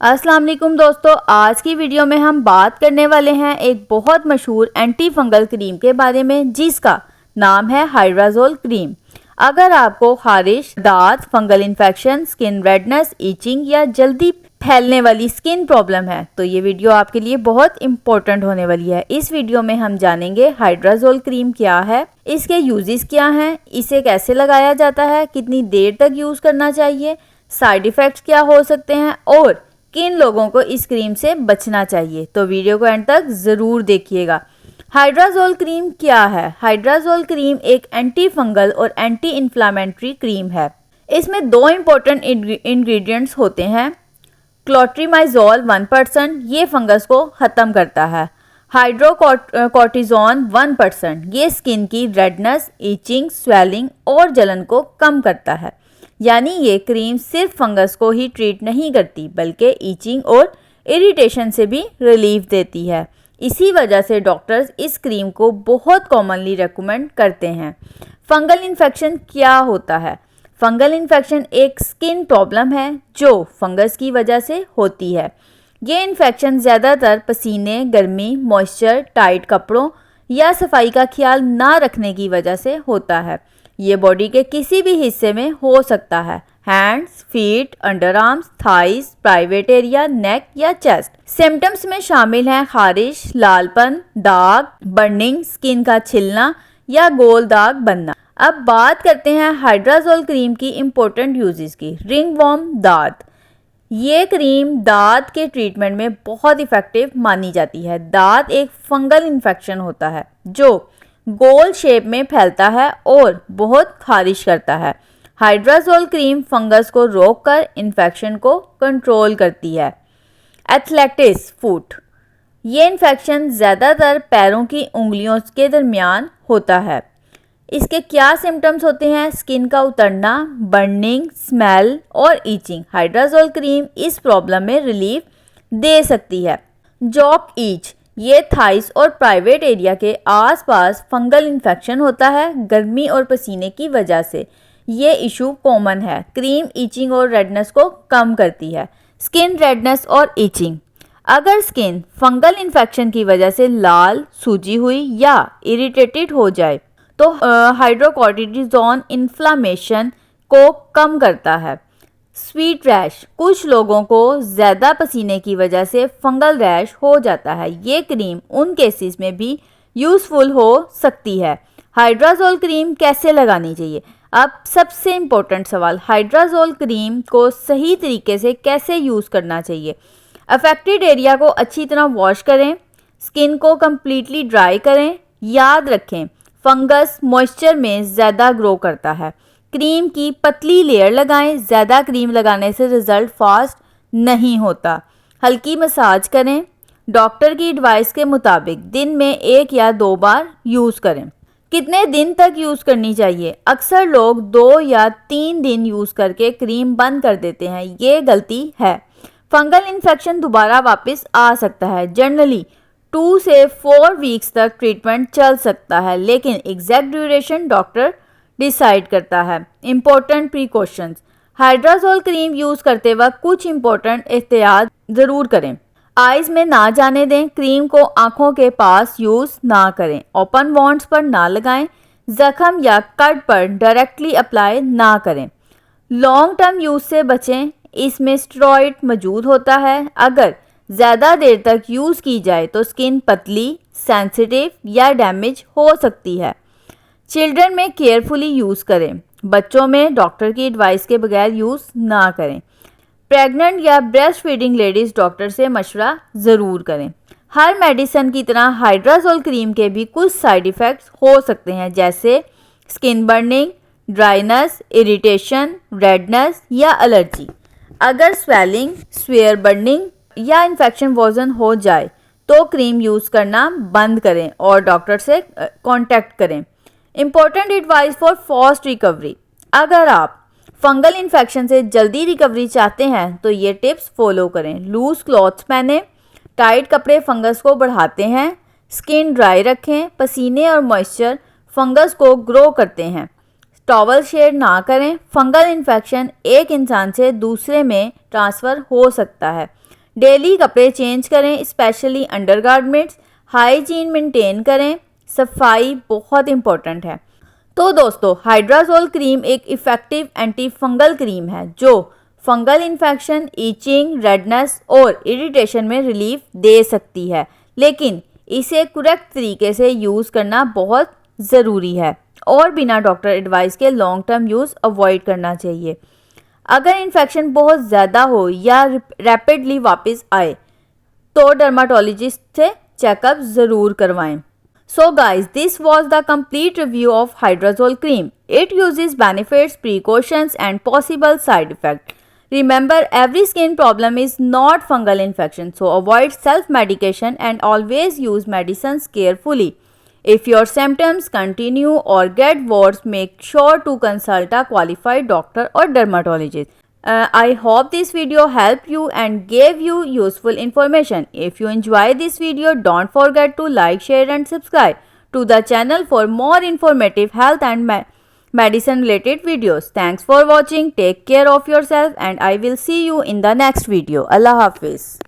अस्सलाम वालेकुम दोस्तों, आज की वीडियो में हम बात करने वाले हैं एक बहुत मशहूर एंटी फंगल क्रीम के बारे में जिसका नाम है हाइड्राजोल क्रीम। अगर आपको खारिश, दांत, fungal infection, skin redness, itching या जल्दी फैलने वाली स्किन प्रॉब्लम है तो ये वीडियो आपके लिए बहुत इंपॉर्टेंट होने वाली है। इस वीडियो में हम जानेंगे हाइड्राजोल क्रीम क्या है, इसके यूजेस क्या हैं, इसे कैसे लगाया जाता है, कितनी देर तक यूज़ करना चाहिए, साइड इफ़ेक्ट्स क्या हो सकते हैं और किन लोगों को इस क्रीम से बचना चाहिए। तो वीडियो को एंड तक ज़रूर देखिएगा। हाइड्राजोल क्रीम क्या है? हाइड्राजोल क्रीम एक एंटी फंगल और एंटी इन्फ्लामेटरी क्रीम है। इसमें दो इम्पोर्टेंट इंग्रेडिएंट्स होते हैं। क्लोट्रीमाइजोल 1%, ये फंगस को ख़त्म करता है। हाइड्रोकॉर्टिजोन 1%, ये स्किन की रेडनेस, ईचिंग, स्वेलिंग और जलन को कम करता है। यानी ये क्रीम सिर्फ फंगस को ही ट्रीट नहीं करती बल्कि ईचिंग और इरिटेशन से भी रिलीफ देती है। इसी वजह से डॉक्टर्स इस क्रीम को बहुत कॉमनली रेकमेंड करते हैं। फंगल इन्फेक्शन क्या होता है? फंगल इन्फेक्शन एक स्किन प्रॉब्लम है जो फंगस की वजह से होती है। ये इन्फेक्शन ज़्यादातर पसीने, गर्मी, मॉइस्चर, टाइट कपड़ों या सफाई का ख्याल ना रखने की वजह से होता है। ये बॉडी के किसी भी हिस्से में हो सकता है। Hands, feet, underarms, thighs, private area, neck या चेस्ट। सिम्टम्स में शामिल हैं खारिश, लालपन, दाग, बर्निंग, स्किन का छिलना या गोल दाग बनना। अब बात करते हैं हाइड्राजोल क्रीम की इम्पोर्टेंट यूजेस की। रिंगवॉर्म दांत, ये क्रीम दांत के ट्रीटमेंट में बहुत इफ़ेक्टिव मानी जाती है। दांत एक फंगल इन्फेक्शन होता है जो गोल शेप में फैलता है और बहुत खारिश करता है। हाइड्राजोल क्रीम फंगस को रोककर इन्फेक्शन को कंट्रोल करती है। एथलेटिस फुट, ये इन्फेक्शन ज़्यादातर पैरों की उंगलियों के दरमियान होता है। इसके क्या सिम्टम्स होते हैं? स्किन का उतरना, बर्निंग, स्मेल और ईचिंग। हाइड्राजोल क्रीम इस प्रॉब्लम में रिलीफ दे सकती है। जॉक ईच, ये थाइस और प्राइवेट एरिया के आसपास फंगल इन्फेक्शन होता है गर्मी और पसीने की वजह से। ये इशू कॉमन है। क्रीम ईचिंग और रेडनेस को कम करती है। स्किन रेडनेस और ईचिंग, अगर स्किन फंगल इन्फेक्शन की वजह से लाल, सूजी हुई या इरिटेटेड हो जाए तो हाइड्रोकॉर्टिजोन इन्फ्लामेशन को कम करता है। स्वीट रैश, कुछ लोगों को ज़्यादा पसीने की वजह से फंगल रैश हो जाता है। ये क्रीम उन केसेस में भी यूज़फुल हो सकती है। हाइड्राजोल क्रीम कैसे लगानी चाहिए? अब सबसे इम्पोर्टेंट सवाल, हाइड्राजोल क्रीम को सही तरीके से कैसे यूज़ करना चाहिए? अफेक्टेड एरिया को अच्छी तरह वॉश करें, स्किन को कम्प्लीटली ड्राई करें। याद रखें, फंगस मॉइस्चर में ज़्यादा ग्रो करता है। क्रीम की पतली लेयर लगाएं। ज़्यादा क्रीम लगाने से रिज़ल्ट फास्ट नहीं होता। हल्की मसाज करें। डॉक्टर की एडवाइस के मुताबिक दिन में 1 या 2 बार यूज़ करें। कितने दिन तक यूज़ करनी चाहिए? अक्सर लोग 2 या 3 दिन यूज़ करके क्रीम बंद कर देते हैं, ये गलती है। फंगल इन्फेक्शन दोबारा वापस आ सकता है। जनरली 2 से 4 वीक्स तक ट्रीटमेंट चल सकता है, लेकिन एग्जैक्ट ड्यूरेशन डॉक्टर डिसाइड करता है। इम्पोर्टेंट प्रिकॉशंस, हाइड्राजोल क्रीम यूज़ करते वक्त कुछ इम्पोर्टेंट एहतियात ज़रूर करें। आइज़ में ना जाने दें। क्रीम को आँखों के पास यूज़ ना करें। ओपन वॉन्ड्स पर ना लगाएं। ज़ख्म या कट पर डायरेक्टली अप्लाई ना करें। लॉन्ग टर्म यूज़ से बचें, इसमें स्टेरॉइड मौजूद होता है। अगर ज़्यादा देर तक यूज़ की जाए तो स्किन पतली, सेंसिटिव या डैमेज हो सकती है। चिल्ड्रन में केयरफुली यूज़ करें। बच्चों में डॉक्टर की एडवाइस के बगैर यूज़ ना करें। प्रेग्नेंट या ब्रेस्ट फीडिंग लेडीज़ डॉक्टर से मशवरा ज़रूर करें। हर मेडिसिन की तरह हाइड्राजोल क्रीम के भी कुछ साइड इफ़ेक्ट्स हो सकते हैं जैसे skin burning, dryness, irritation, redness या एलर्जी। अगर स्वेलिंग, स्वेयर बर्निंग या इन्फेक्शन वर्जन हो जाए तो क्रीम यूज़ करना बंद करें और डॉक्टर से कांटेक्ट करें। Important advice for fast recovery, अगर आप फंगल इन्फेक्शन से जल्दी रिकवरी चाहते हैं तो ये टिप्स फॉलो करें। लूज क्लॉथ्स पहने, टाइट कपड़े फंगस को बढ़ाते हैं। स्किन ड्राई रखें, पसीने और मॉइस्चर फंगस को ग्रो करते हैं। टॉवल शेयर ना करें, फंगल इन्फेक्शन एक इंसान से दूसरे में ट्रांसफ़र हो सकता है। डेली कपड़े चेंज करें, स्पेशली अंडरगारमेंट्स। हाइजीन मेंटेन करें, सफाई बहुत इंपॉर्टेंट है। तो दोस्तों, हाइड्राजोल क्रीम एक इफ़ेक्टिव एंटी फंगल क्रीम है जो फंगल इन्फेक्शन, ईचिंग, रेडनेस और इरिटेशन में रिलीफ दे सकती है, लेकिन इसे करेक्ट तरीके से यूज़ करना बहुत ज़रूरी है और बिना डॉक्टर एडवाइस के लॉन्ग टर्म यूज़ अवॉइड करना चाहिए। अगर इन्फेक्शन बहुत ज़्यादा हो या रैपिडली वापस आए तो डर्माटोलॉजिस्ट से चेकअप ज़रूर करवाएं। So guys, this was the complete review of hydrazole cream. It uses benefits, precautions and possible side effects. Remember, every skin problem is not fungal infection, so avoid self-medication and always use medicines carefully. If your symptoms continue or get worse, make sure to consult a qualified doctor or dermatologist. I hope this video helped you and gave you useful information. If you enjoy this video, don't forget to like, share and subscribe to the channel for more informative health and medicine related videos. Thanks for watching. Take care of yourself and I will see you in the next video. Allah Hafiz.